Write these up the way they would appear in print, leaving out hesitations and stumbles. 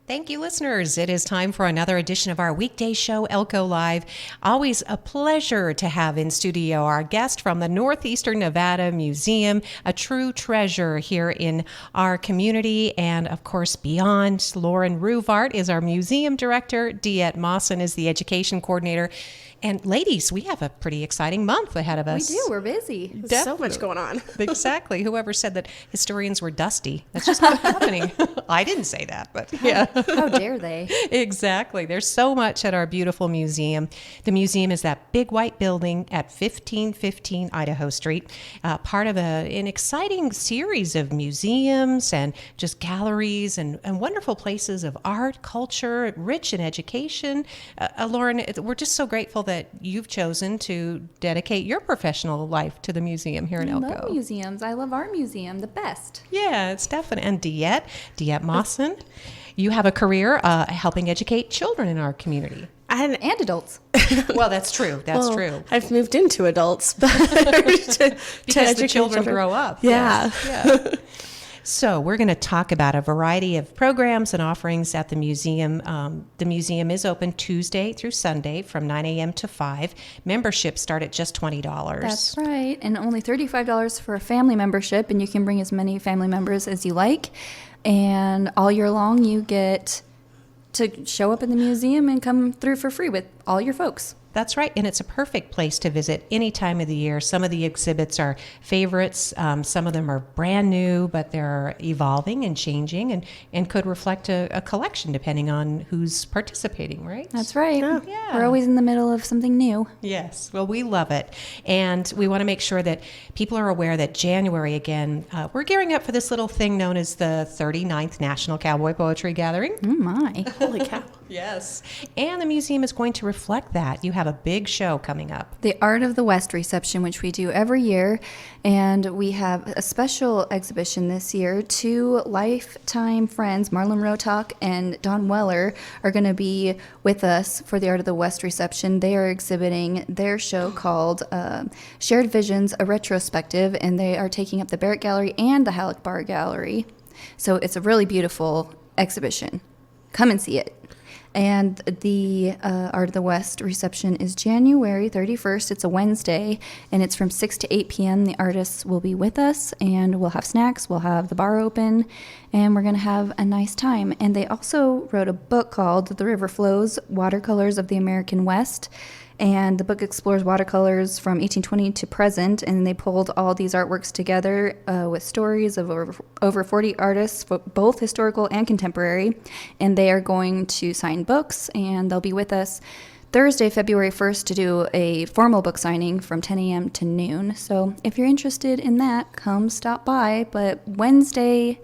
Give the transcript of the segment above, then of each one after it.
Thank you, listeners. It is time for another edition of our weekday show, Elko Live. Always a pleasure to have in studio our guest from the Northeastern Nevada Museum, a true treasure here in our community and, of course, beyond. Lauren Roovart is our museum director. DeEtte Mawson is the education coordinator. And ladies, we have a pretty exciting month ahead of us. We do. We're busy. There's so much going on. Exactly. Whoever said that historians were dusty? That's just what's happening. I didn't say that, but yeah. How dare they? Exactly. There's so much at our beautiful museum. The museum is that big white building at 1515 Idaho Street, part of an exciting series of museums and just galleries and wonderful places of art, culture, rich in education. Lauren, we're just so grateful that you've chosen to dedicate your professional life to the museum here in Elko. I love museums. I love our museum the best. Yeah, it's definitely. And DeEtte Mawson, you have a career helping educate children in our community. And adults. Well, that's true. That's true. I've moved into adults but because the children grow up. Yeah. Yes. Yeah. So we're going to talk about a variety of programs and offerings at the museum. The museum is open Tuesday through Sunday from 9 a.m. to 5. Memberships start at just $20. That's right. And only $35 for a family membership, and you can bring as many family members as you like. And all year long, you get to show up in the museum and come through for free with all your folks. That's right, and it's a perfect place to visit any time of the year. Some of the exhibits are favorites. Some of them are brand new, but they're evolving and changing and could reflect a collection depending on who's participating, right? That's right. Yeah. We're always in the middle of something new. Yes, well, we love it. And we want to make sure that people are aware that January, again, we're gearing up for this little thing known as the 39th National Cowboy Poetry Gathering. Oh, my. Holy cow. Yes. And the museum is going to reflect that. You have a big show coming up. The Art of the West reception, which we do every year. And we have a special exhibition this year. Two lifetime friends, Marlon Rotok and Don Weller, are going to be with us for the Art of the West reception. They are exhibiting their show called Shared Visions, a retrospective, and they are taking up the Barrett Gallery and the Halleck Bar Gallery. So it's a really beautiful exhibition. Come and see it. And the Art of the West reception is January 31st. It's a Wednesday, and it's from 6 to 8 p.m. The artists will be with us, and we'll have snacks. We'll have the bar open, and we're going to have a nice time. And they also wrote a book called The River Flows, Watercolors of the American West. And the book explores watercolors from 1820 to present, and they pulled all these artworks together with stories of over 40 artists, both historical and contemporary, and they are going to sign books, and they'll be with us Thursday, February 1st, to do a formal book signing from 10 a.m. to noon. So if you're interested in that, come stop by. But Wednesday,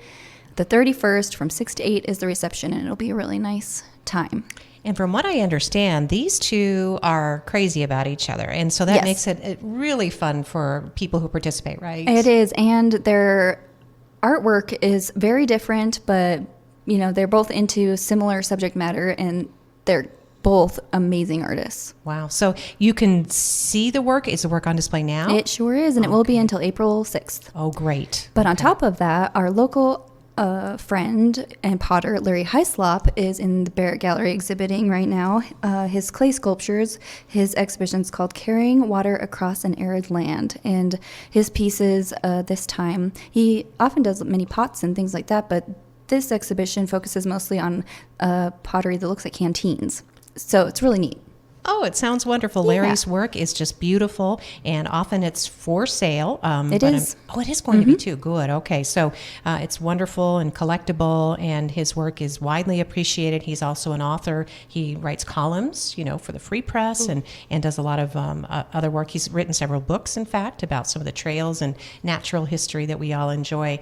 the 31st, from 6 to 8 is the reception, and it'll be a really nice time. And from what I understand, these two are crazy about each other. And so that makes it really fun for people who participate, right? It is. And their artwork is very different, but, you know, they're both into similar subject matter, and they're both amazing artists. Wow. So you can see the work. Is the work on display now? It sure is. And it will be until April 6th. Oh, great. But on top of that, our local friend and potter, Larry Hyslop, is in the Barrett Gallery exhibiting right now. His clay sculptures, his exhibition is called Carrying Water Across an Arid Land. And his pieces this time, he often does many pots and things like that, but this exhibition focuses mostly on pottery that looks like canteens. So it's really neat. Oh, it sounds wonderful. Yeah. Larry's work is just beautiful, and often it's for sale. It is. It is going to be too. Good. Okay, so it's wonderful and collectible, and his work is widely appreciated. He's also an author. He writes columns, for the Free Press, and does a lot of other work. He's written several books, in fact, about some of the trails and natural history that we all enjoy.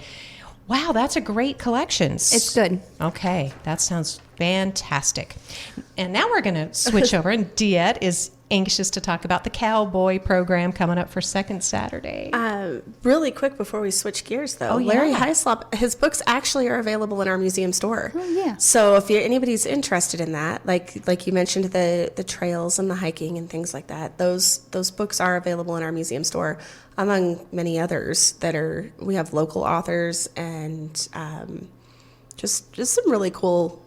Wow, that's a great collection. It's good. Okay, that sounds fantastic. And now we're going to switch over, and DeEtte is anxious to talk about the Cowboy program coming up for Second Saturday. Really quick before we switch gears, though, Larry Hyslop, his books actually are available in our museum store. Oh, yeah. So if anybody's interested in that, like you mentioned, the trails and the hiking and things like that, those books are available in our museum store, among many others we have local authors and just some really cool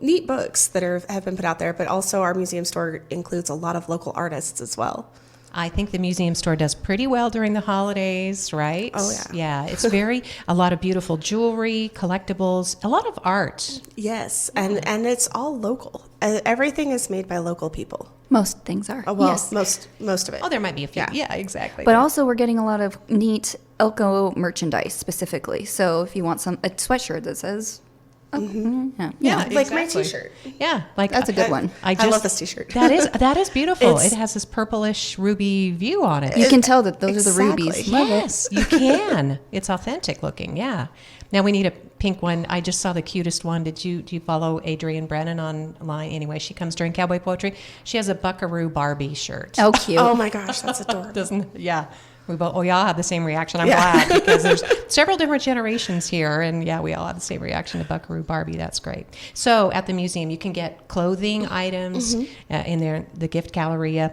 neat books that have been put out there, but also our museum store includes a lot of local artists as well. I think the museum store does pretty well during the holidays, right? Oh, yeah. Yeah, it's a lot of beautiful jewelry, collectibles, a lot of art. Yes, and it's all local. Everything is made by local people. Most things are. Well, yes. most of it. Oh, there might be a few. Yeah. Yeah, exactly. But also, we're getting a lot of neat Elko merchandise specifically. So if you want a sweatshirt that says, Yeah, like my exactly. T-shirt. Yeah, like That's a good one. I love this T-shirt. that is beautiful. It's- It has this purplish ruby view on it. You can tell that those are the Exactly. rubies. Love it. Yes, you can. It's authentic looking. Yeah. Now we need a pink one. I just saw the cutest one. Do you follow Adrienne Brennan online? Anyway, she comes during Cowboy Poetry. She has a Buckaroo Barbie shirt. Oh, cute. Oh my gosh, that's adorable. Doesn't? Yeah. We both. We all have the same reaction. I'm glad because there's several different generations here, and yeah, we all have the same reaction to Buckaroo Barbie. That's great. So at the museum, you can get clothing items in there, the gift galleria.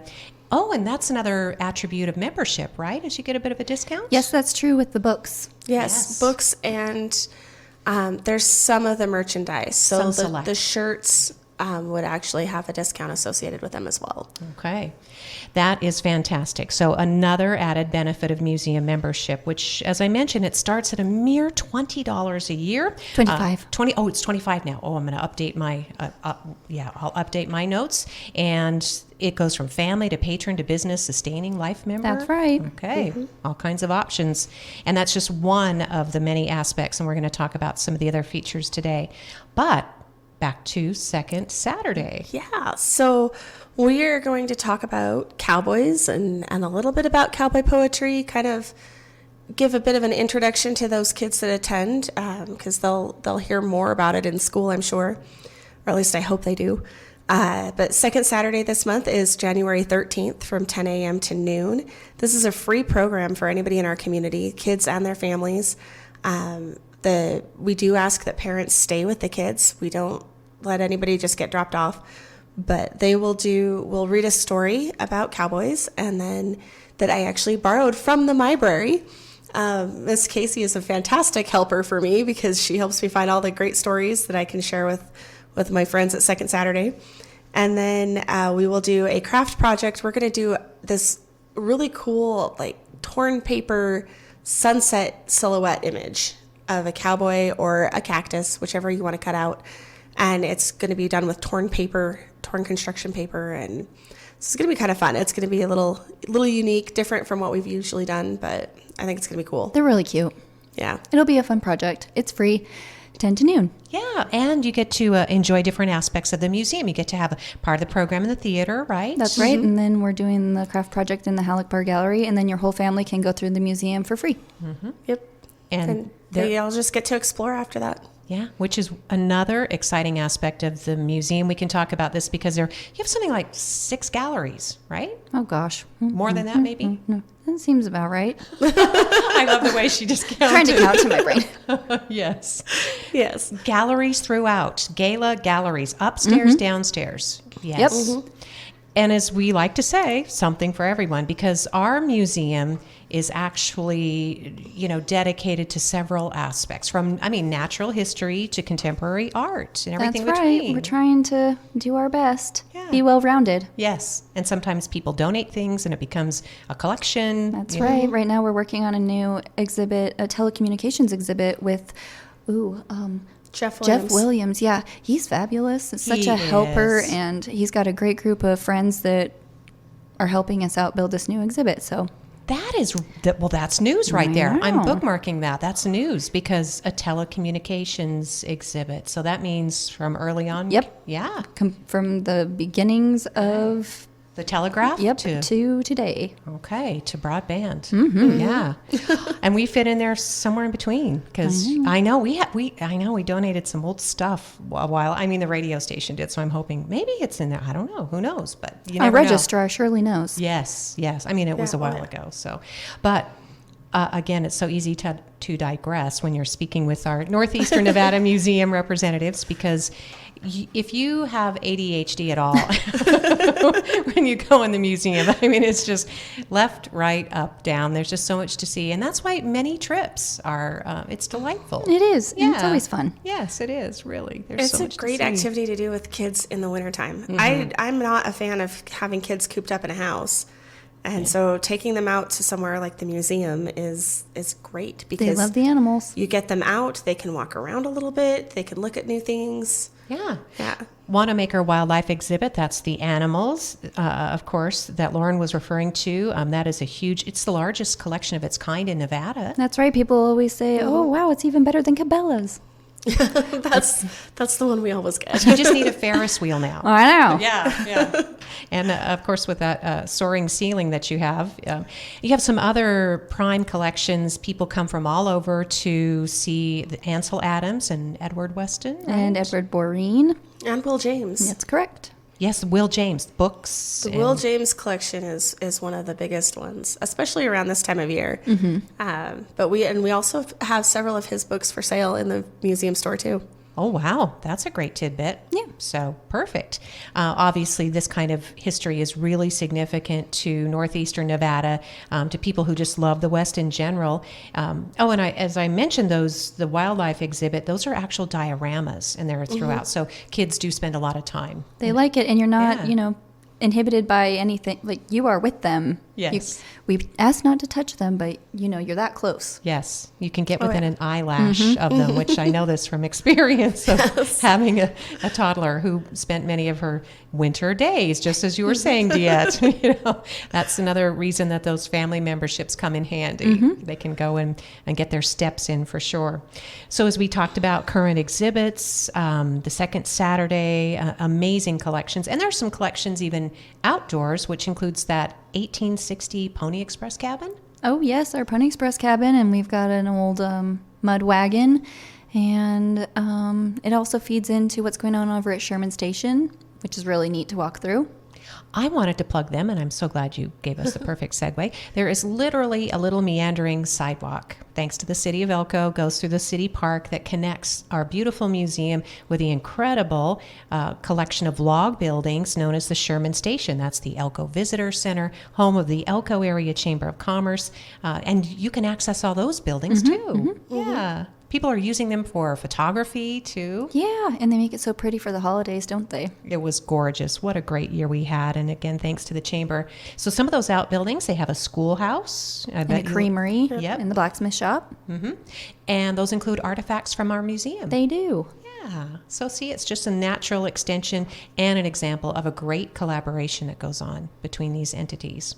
Oh, and that's another attribute of membership, right? Is you get a bit of a discount? Yes, that's true with the books. Yes, books and there's some of the merchandise. So Some select. the shirts would actually have a discount associated with them as well. Okay. That is fantastic. So another added benefit of museum membership, which, as I mentioned, it starts at a mere $20 a year. 25. It's 25 now. Oh, I'm going to update my, I'll update my notes. And it goes from family to patron to business sustaining life member. That's right. Okay. All kinds of options. And that's just one of the many aspects. And we're going to talk about some of the other features today. But back to Second Saturday. Yeah, so we are going to talk about cowboys and a little bit about cowboy poetry, kind of give a bit of an introduction to those kids that attend, because they'll hear more about it in school, I'm sure, or at least I hope they do. But Second Saturday this month is January 13th from 10 a.m. to noon. This is a free program for anybody in our community, kids and their families. We do ask that parents stay with the kids. We don't let anybody just get dropped off, but we'll read a story about cowboys, and then that I actually borrowed from the library. Miss Casey is a fantastic helper for me because she helps me find all the great stories that I can share with my friends at Second Saturday. And then we will do a craft project. We're going to do this really cool, like, torn paper sunset silhouette image of a cowboy or a cactus, whichever you want to cut out. And it's going to be done with torn construction paper, and it's going to be kind of fun. It's going to be a little unique, different from what we've usually done, but I think it's going to be cool. They're really cute. Yeah. It'll be a fun project. It's free, 10 to noon. Yeah, and you get to enjoy different aspects of the museum. You get to have a part of the program in the theater, right? That's right. And then we're doing the craft project in the Halleck Bar Gallery, and then your whole family can go through the museum for free. Yep. And they all just get to explore after that. Yeah, which is another exciting aspect of the museum. We can talk about this because you have something like 6 galleries, right? Oh, gosh. More than that, maybe? No, that seems about right. I love the way she just counted. Trying to count to my brain. Yes. Yes. Galleries throughout. Gala galleries. Upstairs, downstairs. Yes. Yep. And as we like to say, something for everyone, because our museum is actually, dedicated to several aspects, from, natural history to contemporary art and everything That's between. right. We're trying to do our best. Yeah. Be well-rounded. Yes. And sometimes people donate things and it becomes a collection. That's right. Right now we're working on a new exhibit, a telecommunications exhibit with, Jeff Jeff Williams. Yeah, he's fabulous. Such He a helper, is. and he's got a great group of friends that are helping us out build this new exhibit. So That's news right there. I'm Wow. bookmarking that. That's news because a telecommunications exhibit. So that means from early on. Yep. Yeah. from the beginnings of The telegraph. to today. Okay, to broadband. Mm-hmm. Yeah, and we fit in there somewhere in between because I know we donated some old stuff a while. The radio station did, so I'm hoping maybe it's in there. I don't know. Who knows? But you Our never know. registrar surely knows. Yes. It was a while ago. So, but Again, it's so easy to digress when you're speaking with our Northeastern Nevada Museum representatives, because if you have ADHD at all, when you go in the museum, I mean, it's just left, right, up, down. There's just so much to see. And that's why many trips are, it's delightful. It is. Yeah. And it's always fun. Yes, it is, really. There's It's so a much great to see. activity to do with kids in the wintertime. I'm not a fan of having kids cooped up in a house. And so taking them out to somewhere like the museum is great because They love the animals. you get them out, they can walk around a little bit, they can look at new things. Yeah. Yeah. Wanamaker Wildlife Exhibit, that's the animals, of course, that Lauren was referring to. That is it's the largest collection of its kind in Nevada. That's right. People always say, oh, wow, it's even better than Cabela's. That's the one we always get. You just need a Ferris wheel now. I know. Yeah. And of course, with that soaring ceiling that you have some other prime collections. People come from all over to see the Ansel Adams and Edward Weston. Right? And Edward Boreen. And Will James. That's correct. Yes, Will James books. The Will James collection is one of the biggest ones, especially around this time of year. But we also have several of his books for sale in the museum store too. Oh, wow. That's a great tidbit. Yeah. So perfect. Obviously, this kind of history is really significant to Northeastern Nevada, to people who just love the West in general. As I mentioned, the wildlife exhibit, those are actual dioramas, and they're throughout. So kids do spend a lot of time. They like it, and you're not, Yeah. Inhibited by anything. Like, you are with them. Yes. We ask not to touch them, but, you're that close. Yes, you can get within an eyelash of them, which I know this from experience of having a toddler who spent many of her winter days, just as you were saying, Diette. That's another reason that those family memberships come in handy. They can go and get their steps in for sure. So as we talked about current exhibits, the second Saturday, amazing collections. And there's some collections even outdoors, which includes that 1860 Pony Express cabin. Oh, yes, our Pony Express cabin, and we've got an old mud wagon, and it also feeds into what's going on over at Sherman Station, which is really neat to walk through. I wanted to plug them, and I'm so glad you gave us the perfect segue. There is literally a little meandering sidewalk, thanks to the city of Elko, goes through the city park that connects our beautiful museum with the incredible collection of log buildings known as the Sherman Station. That's the Elko Visitor Center, home of the Elko Area Chamber of Commerce, and you can access all those buildings too. Yeah. People are using them for photography too. Yeah, and they make it so pretty for the holidays, don't they? It was gorgeous. What a great year we had. And again, thanks to the chamber. So some of those outbuildings, they have a schoolhouse. And a creamery. Yep. And the blacksmith shop. And those include artifacts from our museum. They do. Yeah. So see, it's just a natural extension and an example of a great collaboration that goes on between these entities.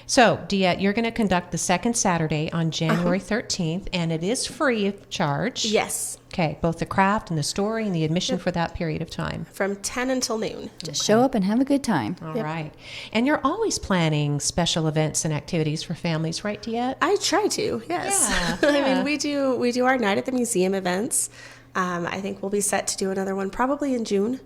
So, Diette, you're going to conduct the second Saturday on January 13th, and it is free of charge. Yes. Okay, both the craft and the story and the admission for that period of time. From 10 until noon. Just show up and have a good time. All right. And you're always planning special events and activities for families, right, Diette? I try to, yes. Yeah, I mean, we do our night at the museum events. I think we'll be set to do another one probably in June.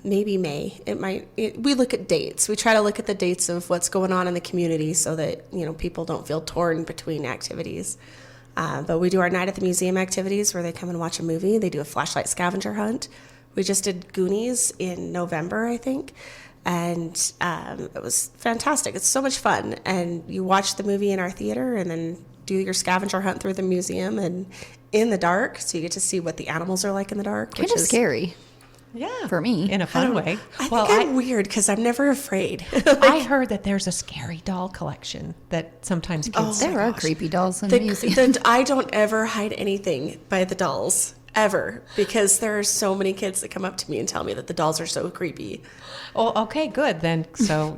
Maybe May. We look at dates. We try to look at the dates of what's going on in the community so that, people don't feel torn between activities. But we do our night at the museum activities where they come and watch a movie. They do a flashlight scavenger hunt. We just did Goonies in November, I think. And it was fantastic. It's so much fun. And you watch the movie in our theater and then do your scavenger hunt through the museum and in the dark. So you get to see what the animals are like in the dark. Kind of scary. Yeah. For me. In a fun way. I think I'm weird because I'm never afraid. I heard that there's a scary doll collection that sometimes kids... There are creepy dolls in the museum. I don't ever hide anything by the dolls, ever, because there are so many kids that come up to me and tell me that the dolls are so creepy. Oh, okay, good. Then, so,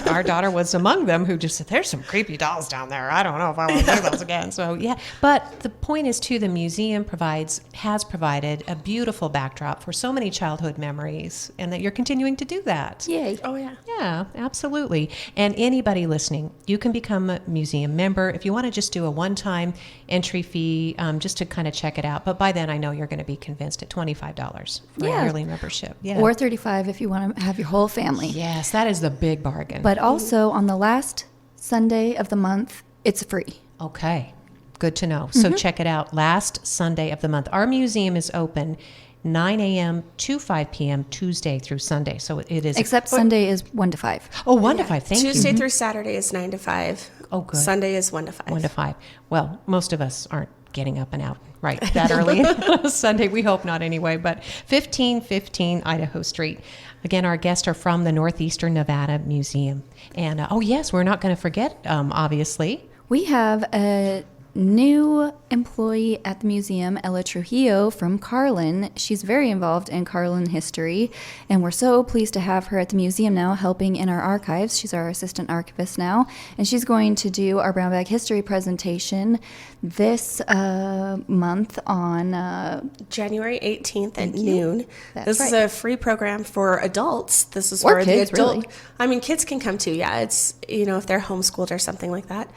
our daughter was among them who just said, there's some creepy dolls down there. I don't know if I want to do those again. So, yeah. But the point is, too, the museum has provided a beautiful backdrop for so many childhood memories, and that you're continuing to do that. Yay. Oh, yeah. Yeah, absolutely. And anybody listening, you can become a museum member if you want to just do a one-time entry fee just to kind of check it out. But by then, I know you're going to be convinced at $25 for a yearly membership. Yeah. Or $35 if you want to have your whole family. Yes, that is the big bargain. But also on the last Sunday of the month, it's free. Okay, good to know. So check it out. Last Sunday of the month. Our museum is open 9 a.m. to 5 p.m. Tuesday through Sunday. So it is. Except Sunday is 1 to 5. Oh, 1 to 5. Thank you. Tuesday through Saturday is 9 to 5. Oh, good. Sunday is 1 to 5. 1 to 5. Well, most of us aren't getting up and out right that early on Sunday. We hope not anyway. But 1515 Idaho Street. Again, our guests are from the Northeastern Nevada Museum. And, oh, yes, we're not going to forget, obviously. We have a new employee at the museum, Ella Trujillo from Carlin. She's very involved in Carlin history, and we're so pleased to have her at the museum now helping in our archives. She's our assistant archivist now, and she's going to do our brown bag history presentation this month on January 18th at noon. That's This is right. a free program for adults. This is Or where kids, the adult. really. I mean, kids can come too. Yeah, it's if they're homeschooled or something like that.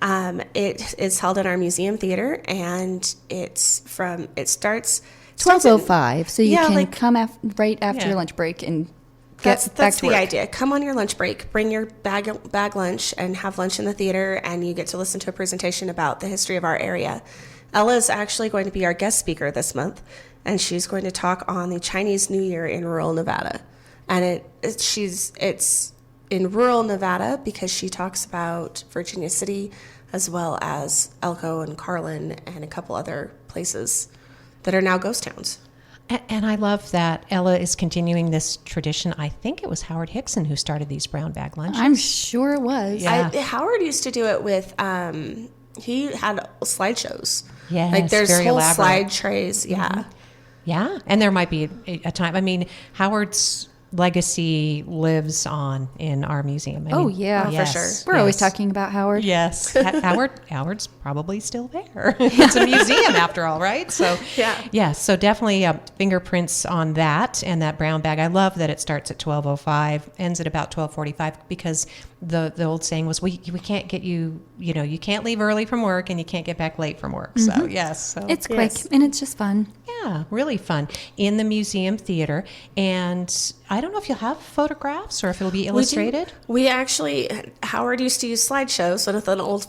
It is held in our museum theater, and it starts 12:05, so you Yeah, can like- come right after Yeah. your lunch break and get That's back to the work. idea. Come on your lunch break, bring your bag lunch, and have lunch in the theater, and you get to listen to a presentation about the history of our area. Ella is actually going to be our guest speaker this month, and she's going to talk on the Chinese New Year in rural Nevada. And it's in rural Nevada because she talks about Virginia City as well as Elko and Carlin and a couple other places that are now ghost towns. And I love that Ella is continuing this tradition. I think it was Howard Hickson who started these brown bag lunches. I'm sure it was. Yeah. Howard used to do it with, he had slideshows. Yes, like there's very whole elaborate. slide trays. Yeah. Yeah, and there might be a time. I mean, Howard's legacy lives on in our museum. I Oh, mean, yeah. Oh, for yes, sure. We're always yes. talking about Howard. Yes, Howard's probably still there. It's a museum after all, right? So yeah. So definitely fingerprints on that and that brown bag. I love that it starts at 12:05, ends at about 12:45 because the old saying was we can't get you you can't leave early from work and you can't get back late from work. So yes, so It's quick Yes. and it's just fun. yeah, really fun in the museum theater. And I don't know if you'll have photographs or if it'll be illustrated. We actually, Howard used to use slideshows with an old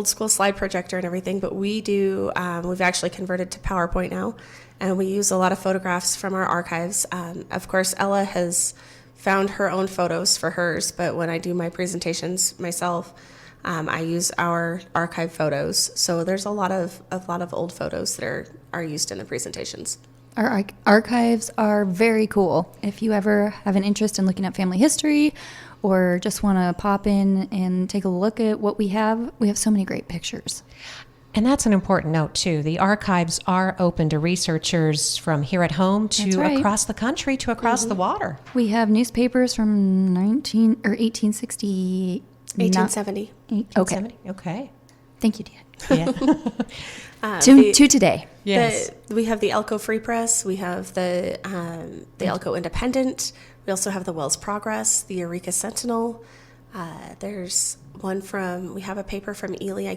school slide projector and everything, but we do, we've actually converted to PowerPoint now, and we use a lot of photographs from our archives. Of course, Ella has found her own photos for hers, but when I do my presentations myself, I use our archive photos. So there's a lot of old photos that are used in the presentations. Our archives are very cool. If you ever have an interest in looking at family history or just want to pop in and take a look at what we have so many great pictures. And that's an important note, too. The archives are open to researchers from here at home That's to right. across the country to across the water. We have newspapers from 1868. 1870. Okay. 70? Okay. Thank you, Dan. Yeah. To today. Yes. We have the Elko Free Press. We have the Elko Independent. We also have the Wells Progress, the Eureka Sentinel. There's one we have a paper from Ely.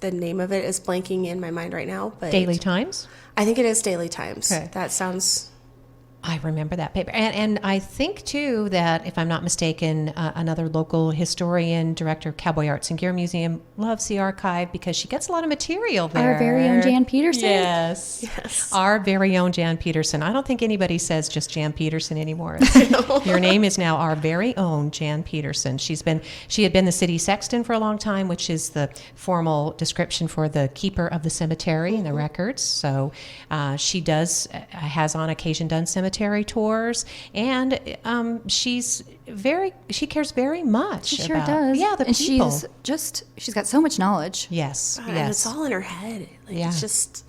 The name of it is blanking in my mind right now. But Daily Times? I think it is Daily Times. Okay. That sounds... I remember that paper. And I think, too, that if I'm not mistaken, another local historian, director of Cowboy Arts and Gear Museum, loves the archive because she gets a lot of material there. Our very own Jan Peterson. Yes. Our very own Jan Peterson. I don't think anybody says just Jan Peterson anymore. Your name is now our very own Jan Peterson. She had been the city sexton for a long time, which is the formal description for the keeper of the cemetery and the records. So she has on occasion done cemetery tours, and she cares very much. She sure about, does. Yeah, the and people. she's got so much knowledge. Yes, And yes. it's all in her head. Like, Yeah. It's just...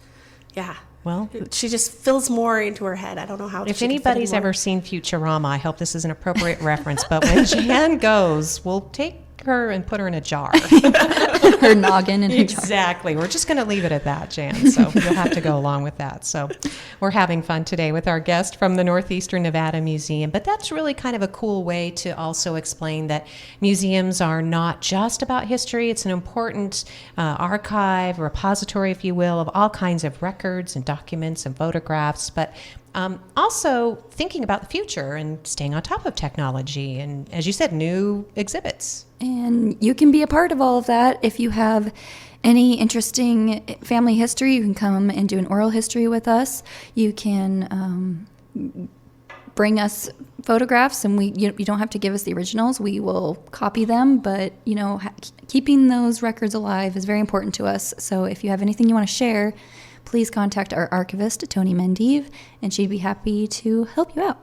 Yeah. Well, She just fills more into her head. I don't know how. if she can fit in anybody's more. ever seen Futurama, I hope this is an appropriate reference. But when Jan goes, we'll take her and put her in a jar. Her noggin and her jar. Exactly. We're just going to leave it at that, Jan. So you'll have to go along with that. So we're having fun today with our guest from the Northeastern Nevada Museum. But that's really kind of a cool way to also explain that museums are not just about history. It's an important archive, repository, if you will, of all kinds of records and documents and photographs. But also thinking about the future and staying on top of technology and, as you said, new exhibits. And you can be a part of all of that if you have any interesting family history, you can come and do an oral history with us. You can bring us photographs, and you don't have to give us the originals. We will copy them, but keeping those records alive is very important to us. So if you have anything you want to share, please contact our archivist, Tony Mendive, and she'd be happy to help you out.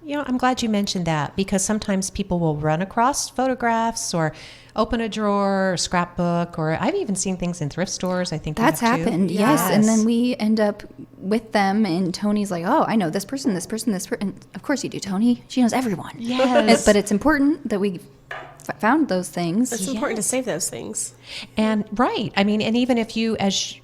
I'm glad you mentioned that, because sometimes people will run across photographs or open a drawer or scrapbook, or I've even seen things in thrift stores. I think that's happened. Yes. And then we end up with them, and Tony's like, oh, I know this person, this person, this person. And of course you do, Tony. She knows everyone. Yes. But it's important that we found those things. It's important to save those things. And right. I mean, and even if you, as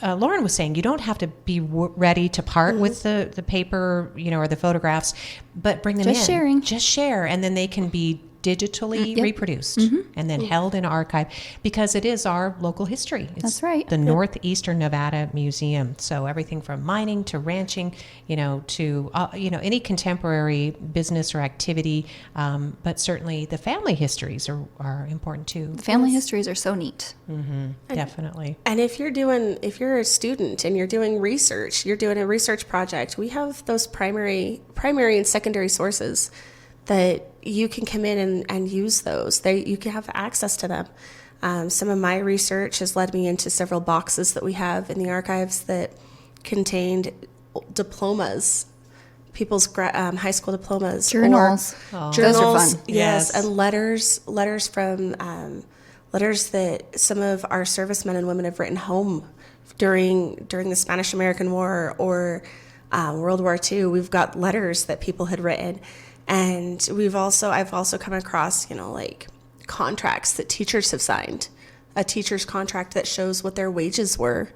Lauren was saying, you don't have to be ready to part with the paper, or the photographs, but bring them in. Just share. And then they can be digitally reproduced and then held in archive, because it is our local history. It's That's right. The Northeastern Nevada Museum. So everything from mining to ranching, to any contemporary business or activity, but certainly the family histories are important too. The family histories are so neat. Definitely. And if you're a student and you're doing research, you're doing a research project, we have those primary and secondary sources that you can come in and use those. You can have access to them. Some of my research has led me into several boxes that we have in the archives that contained diplomas, people's high school diplomas. Journals. Journals. Those are fun. Yes, and letters from letters that some of our servicemen and women have written home during the Spanish-American War or World War II. We've got letters that people had written. And I've also come across, like contracts that teachers have signed, a teacher's contract that shows what their wages were.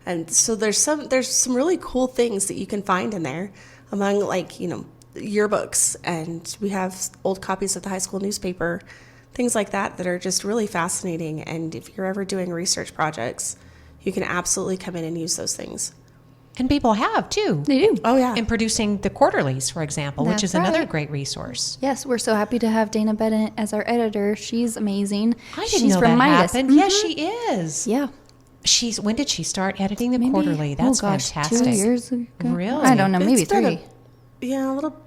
And so there's some really cool things that you can find in there, among yearbooks, and we have old copies of the high school newspaper, things like that are just really fascinating. And if you're ever doing research projects, you can absolutely come in and use those things. And people have, too. They do. Oh, yeah. In producing the quarterlies, for example, which is another great resource. Yes, we're so happy to have Dana Bennett as our editor. She's amazing. I didn't know that happened. Yes, she is. Yeah. When did she start editing the quarterly? That's fantastic. 2 years ago? Really? I don't know, maybe It's been 3.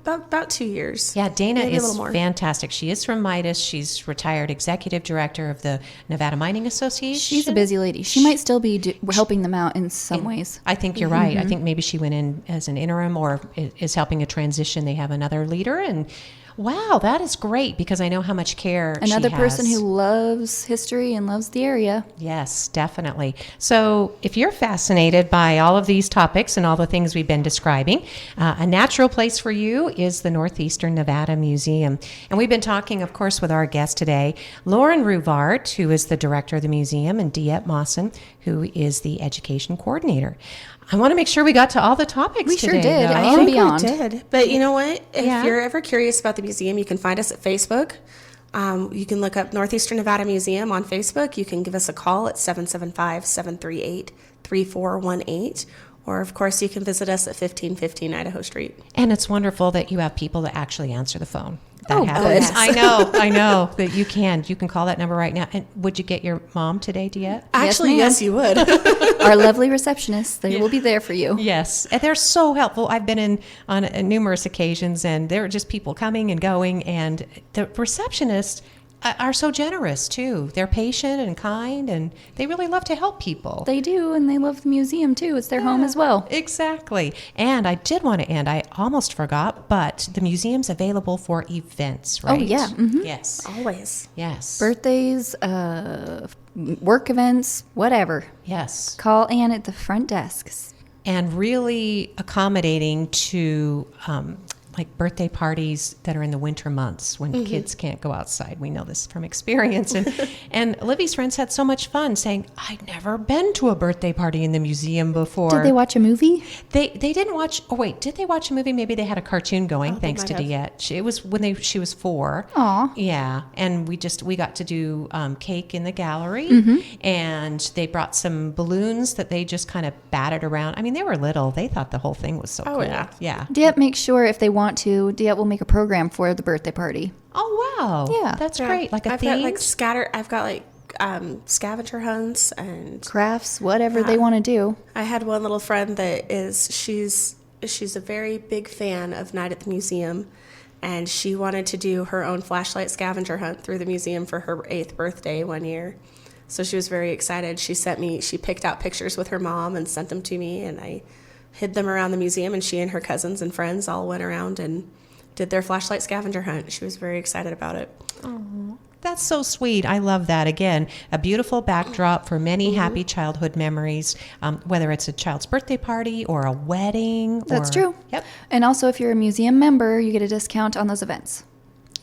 about 2 years. Yeah, Dana Maybe is fantastic. She is from Midas. She's retired executive director of the Nevada Mining Association. She's a busy lady. She might still be helping them out in some ways. I think you're right. I think maybe she went in as an interim or is helping a transition. They have another leader, and wow, that is great, because I know how much care Another she has. person who loves history and loves the area. Yes, definitely. So if you're fascinated by all of these topics and all the things we've been describing, a natural place for you is the Northeastern Nevada Museum. And we've been talking, of course, with our guest today, Lauren Roovart, who is the director of the museum, and Mawson, who is the education coordinator. I want to make sure we got to all the topics We today. sure did. though. I think beyond. We did. But you know what? If Yeah. you're ever curious about the museum, you can find us at Facebook. You can look up Northeastern Nevada Museum on Facebook. You can give us a call at 775-738-3418. Or, of course, you can visit us at 1515 Idaho Street. And it's wonderful that you have people that actually answer the phone. That Oh, happens. good. I know that you can. You can call that number right now. And would you get your mom today, Diet? Actually, ma'am. yes, you would. Our lovely receptionists, they will be there for you. Yes, and they're so helpful. I've been on numerous occasions, and there are just people coming and going, and the receptionists are so generous too. They're patient and kind, and they really love to help people. They do, and they love the museum too. It's their home as well. Exactly. And I did want to end, I almost forgot, but the museum's available for events, right? Oh, yeah. Mhm. Yes. Always. Yes. Birthdays, work events, whatever. Yes. Call Ann at the front desks. And really accommodating to like birthday parties that are in the winter months when kids can't go outside. We know this from experience. And Libby's friends had so much fun saying, I'd never been to a birthday party in the museum before. Did they watch a movie? They didn't watch. Oh wait, did they watch a movie? Maybe they had a cartoon going. Thanks to might have. Diet. It was when she was 4. Aw. Yeah, and we got to do cake in the gallery, and they brought some balloons that they just kind of batted around. I mean, they were little. They thought the whole thing was so cool. yeah. Yeah. Diet makes sure if they want to, Diet will make a program for the birthday party. Oh wow. Yeah. That's Yeah. great. Like a I've theme. got like scavenger hunts and Crafts, whatever they want to do. I had one little friend that she's a very big fan of Night at the Museum, and she wanted to do her own flashlight scavenger hunt through the museum for her 8th birthday one year. So she was very excited. She picked out pictures with her mom and sent them to me, and I hid them around the museum, and she and her cousins and friends all went around and did their flashlight scavenger hunt. She was very excited about it. Oh, that's so sweet. I love that. Again, a beautiful backdrop for many happy childhood memories, whether it's a child's birthday party or a wedding. That's true. Yep. And also, if you're a museum member, you get a discount on those events.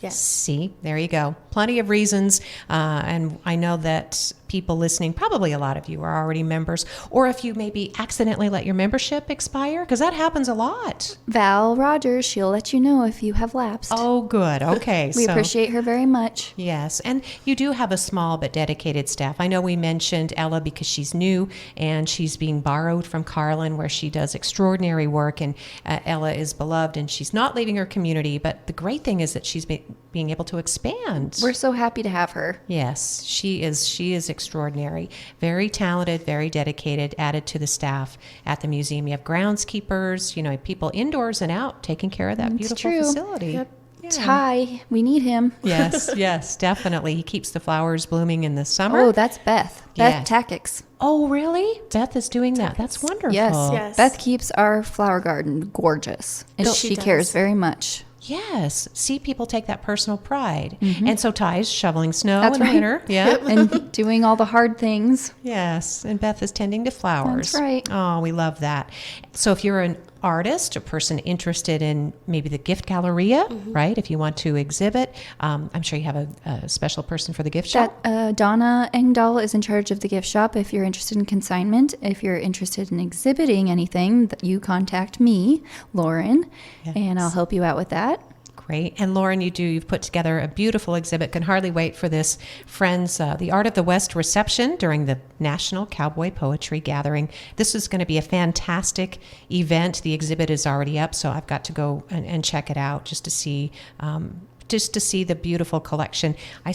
Yes. See, there you go. Plenty of reasons. And I know that people listening, probably a lot of you are already members, or if you maybe accidentally let your membership expire, because that happens a lot. Val Rogers, she'll let you know if you have lapsed. Oh, good. Okay. We appreciate her very much. Yes, and you do have a small but dedicated staff. I know we mentioned Ella because she's new and she's being borrowed from Carlin, where she does extraordinary work, and Ella is beloved and she's not leaving her community, but the great thing is that she's being able to expand. We're so happy to have her. Yes, she is extraordinary. Very talented, very dedicated, added to the staff at the museum. You have groundskeepers, people indoors and out taking care of that That's beautiful true. facility. Yep. Yeah. Ty, we need him. Yes, definitely. He keeps the flowers blooming in the summer. Oh, that's Beth. Yeah. Beth Tactics. Oh, really? Beth is doing that. That's wonderful. Yes. Beth keeps our flower garden gorgeous, and She she does. cares very much. Yes. See, people take that personal pride. And so Ty's shoveling snow That's in the right. winter. Yeah. And doing all the hard things. Yes. And Beth is tending to flowers. That's right. Oh, we love that. So if you're an artist, a person interested in maybe the gift galleria, right? If you want to exhibit, I'm sure you have a special person for the gift shop. Donna Engdahl is in charge of the gift shop. If you're interested in consignment, if you're interested in exhibiting anything, you contact me, Lauren, and I'll help you out with that. Great. And Lauren, you've put together a beautiful exhibit. Can hardly wait for this Friends, the Art of the West reception during the National Cowboy Poetry Gathering. This is going to be a fantastic event. The exhibit is already up, so I've got to go and check it out just to see the beautiful collection. I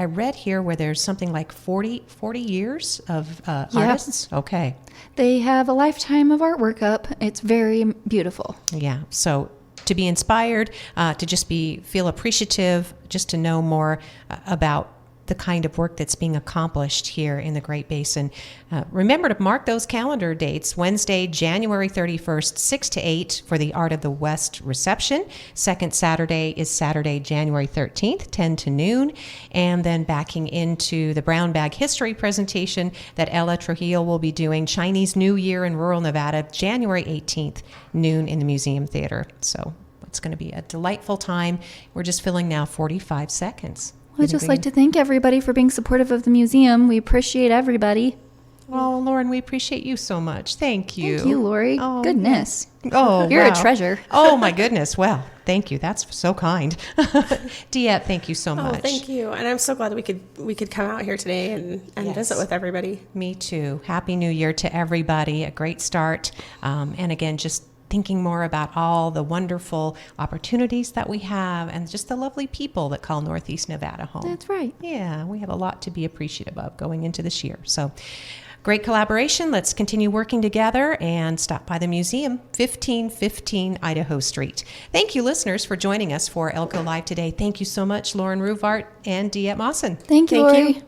read here where there's something like 40 years of artists. Okay. They have a lifetime of artwork up. It's very beautiful. Yeah. So to be inspired, to just feel appreciative, just to know more about the kind of work that's being accomplished here in the Great Basin. Remember to mark those calendar dates. Wednesday, January 31st, 6 to 8 for the Art of the West reception. Second Saturday is Saturday, January 13th, 10 to noon. And then backing into the Brown Bag History presentation that Ella Trujillo will be doing, Chinese New Year in rural Nevada, January 18th, noon in the Museum Theater. So it's going to be a delightful time. We're just filling now 45 seconds. I'd just like to thank everybody for being supportive of the museum. We appreciate everybody. Oh, Lauren, we appreciate you so much. Thank you. Thank you, Lori. Oh, Goodness. Oh, You're wow. a treasure. Oh, my goodness. Well, thank you. That's so kind. Diet, thank you so much. Oh, thank you. And I'm so glad we could come out here today and Yes. visit with everybody. Me too. Happy New Year to everybody. A great start. And again, just thinking more about all the wonderful opportunities that we have and just the lovely people that call Northeast Nevada home. That's right. Yeah, we have a lot to be appreciative of going into this year. So great collaboration. Let's continue working together and stop by the museum, 1515 Idaho Street. Thank you, listeners, for joining us for Elko Live today. Thank you so much, Lauren Roovart and Diet Mawson. Thank you, Thank Lori. you.